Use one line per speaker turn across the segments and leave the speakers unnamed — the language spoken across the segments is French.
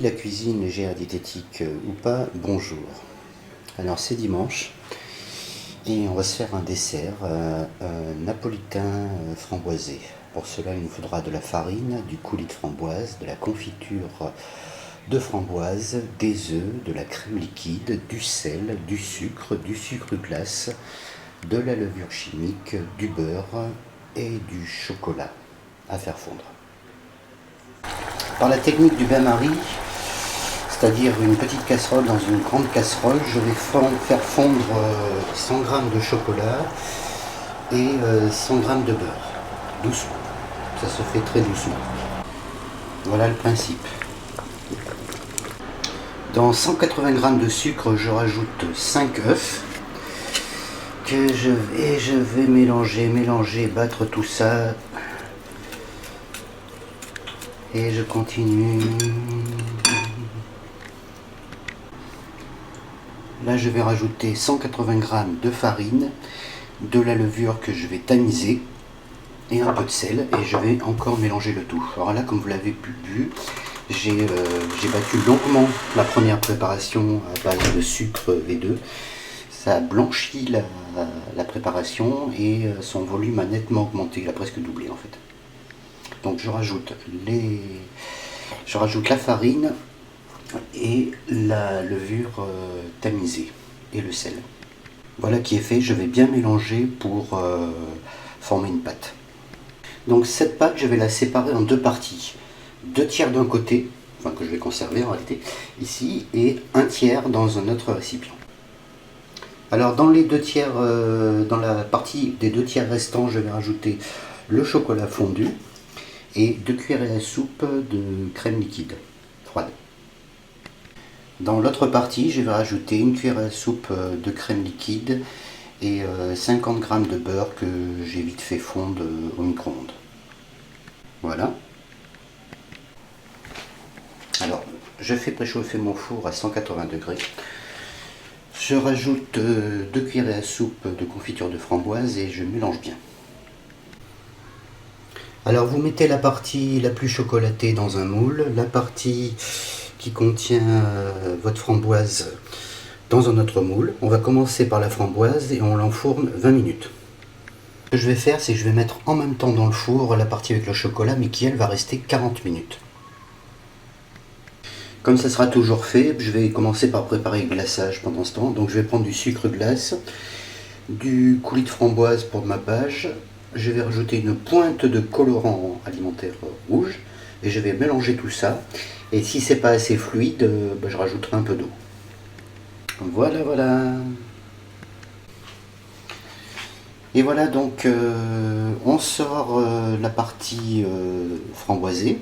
La cuisine légère diététique ou pas, bonjour. Alors c'est dimanche et on va se faire un dessert napolitain framboisé. Pour cela il nous faudra de la farine, du coulis de framboise, de la confiture de framboise, des œufs, de la crème liquide, du sel, du sucre glace, de la levure chimique, du beurre et du chocolat à faire fondre. Par la technique du bain-marie, c'est-à-dire une petite casserole dans une grande casserole, je vais faire fondre 100 g de chocolat et 100 g de beurre, doucement. Ça se fait très doucement. Voilà le principe. Dans 180 g de sucre, je rajoute 5 œufs que je vais mélanger, battre tout ça. Et je continue. Là, je vais rajouter 180 g de farine, de la levure que je vais tamiser et un peu de sel, et je vais encore mélanger le tout. Alors là, comme vous l'avez vu, j'ai battu longuement la première préparation à base de sucre V2. Ça a blanchi la préparation et son volume a nettement augmenté, il a presque doublé en fait. Donc je rajoute la farine et la levure tamisée et le sel. Voilà qui est fait, je vais bien mélanger pour former une pâte. Donc cette pâte, je vais la séparer en deux parties. 2 tiers d'un côté, enfin que je vais conserver en réalité, ici, et 1 tiers dans un autre récipient. Alors dans les 2 tiers, dans la partie des 2 tiers restants, je vais rajouter le chocolat fondu et 2 cuillerées à soupe de crème liquide froide. Dans l'autre partie, je vais rajouter 1 cuillère à soupe de crème liquide et 50 g de beurre que j'ai vite fait fondre au micro-ondes. Voilà. Alors, je fais préchauffer mon four à 180 degrés. Je rajoute 2 cuillerées à soupe de confiture de framboise et je mélange bien. Alors vous mettez la partie la plus chocolatée dans un moule, la partie qui contient votre framboise dans un autre moule. On va commencer par la framboise et on l'enfourne 20 minutes. Ce que je vais faire, c'est que je vais mettre en même temps dans le four la partie avec le chocolat, mais qui elle va rester 40 minutes. Comme ça sera toujours fait, je vais commencer par préparer le glaçage pendant ce temps. Donc je vais prendre du sucre glace, du coulis de framboise pour ma pâche. Je vais rajouter une pointe de colorant alimentaire rouge et je vais mélanger tout ça. Et si c'est pas assez fluide, je rajouterai un peu d'eau. Voilà. Et voilà, donc on sort la partie framboisée.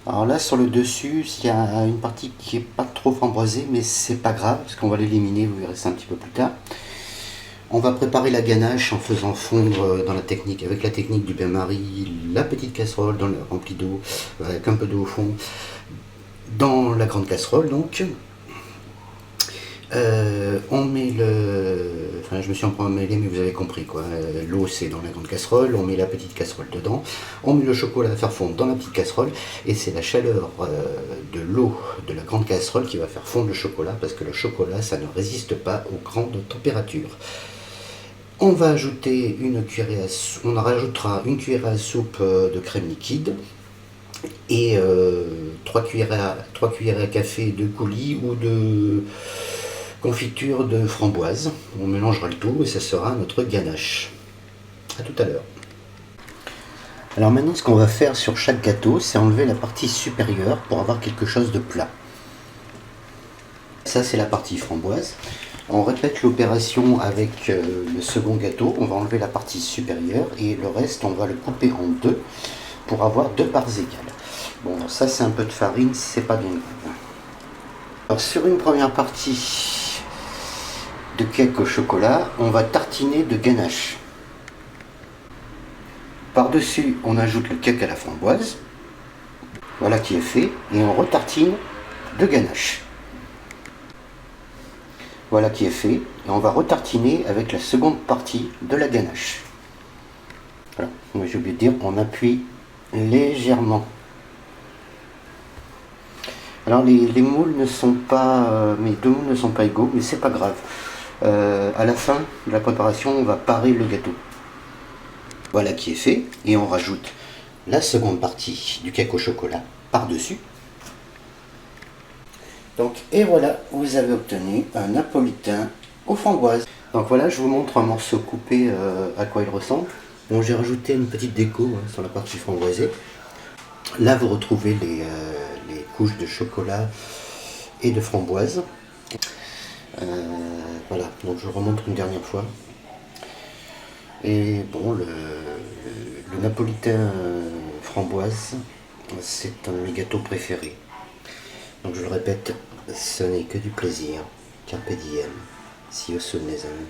Alors là, sur le dessus, il y a une partie qui est pas trop framboisée, mais c'est pas grave parce qu'on va l'éliminer, vous verrez ça un petit peu plus tard. On va préparer la ganache en faisant fondre avec la technique du bain-marie, la petite casserole remplie d'eau, avec un peu d'eau au fond, dans la grande casserole donc. On met je me suis un peu emmêlé, mais vous avez compris quoi. L'eau c'est dans la grande casserole, on met la petite casserole dedans, on met le chocolat à faire fondre dans la petite casserole, et c'est la chaleur de l'eau de la grande casserole qui va faire fondre le chocolat, parce que le chocolat ça ne résiste pas aux grandes températures. On va ajouter on rajoutera 1 cuillère à soupe de crème liquide et 3 cuillères à café de coulis ou de confiture de framboise. On mélangera le tout et ça sera notre ganache. A tout à l'heure. Alors maintenant, ce qu'on va faire sur chaque gâteau, c'est enlever la partie supérieure pour avoir quelque chose de plat. Ça, c'est la partie framboise. On répète l'opération avec le second gâteau. On va enlever la partie supérieure et le reste, on va le couper en deux pour avoir 2 parts égales. Bon, ça c'est un peu de farine, c'est pas bien grave. Alors sur une première partie de cake au chocolat, on va tartiner de ganache. Par-dessus, on ajoute le cake à la framboise. Voilà qui est fait. Et on retartine de ganache. Voilà qui est fait. Et on va retartiner avec la seconde partie de la ganache. Voilà. J'ai oublié de dire, on appuie légèrement Alors les moules ne sont pas, mes deux moules ne sont pas égaux, mais c'est pas grave. À la fin de la préparation, on va parer le gâteau. Voilà qui est fait, et on rajoute la seconde partie du cake au chocolat par-dessus. Donc, et voilà, vous avez obtenu un napolitain aux framboises. Donc voilà, je vous montre un morceau coupé à quoi il ressemble. Bon, j'ai rajouté une petite déco sur la partie framboisée. Là, vous retrouvez les couches de chocolat et de framboise. Voilà, donc je remonte une dernière fois. Et bon, le napolitain framboise, c'est un de mes gâteaux préférés. Donc je le répète, ce n'est que du plaisir. Carpe diem. See you soon les amis.